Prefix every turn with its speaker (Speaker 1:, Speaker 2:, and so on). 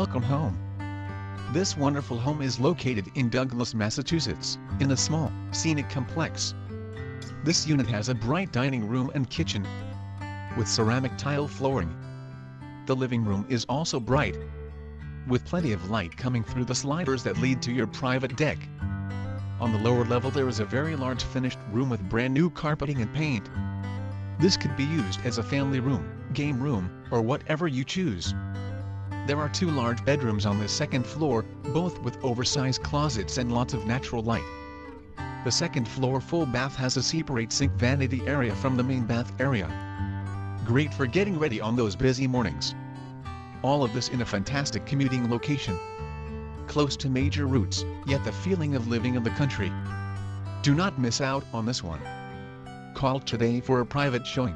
Speaker 1: Welcome home. This wonderful home is located in Douglas, Massachusetts, in a small, scenic complex. This unit has a bright dining room and kitchen with ceramic tile flooring. The living room is also bright, with plenty of light coming through the sliders that lead to your private deck. On the lower level there is a very large finished room with brand new carpeting and paint. This could be used as a family room, game room, or whatever you choose. There are 2 large bedrooms on the second floor, both with oversized closets and lots of natural light. The second floor full bath has a separate sink vanity area from the main bath area. Great for getting ready on those busy mornings. All of this in a fantastic commuting location. Close to major routes, yet the feeling of living in the country. Do not miss out on this one. Call today for a private showing.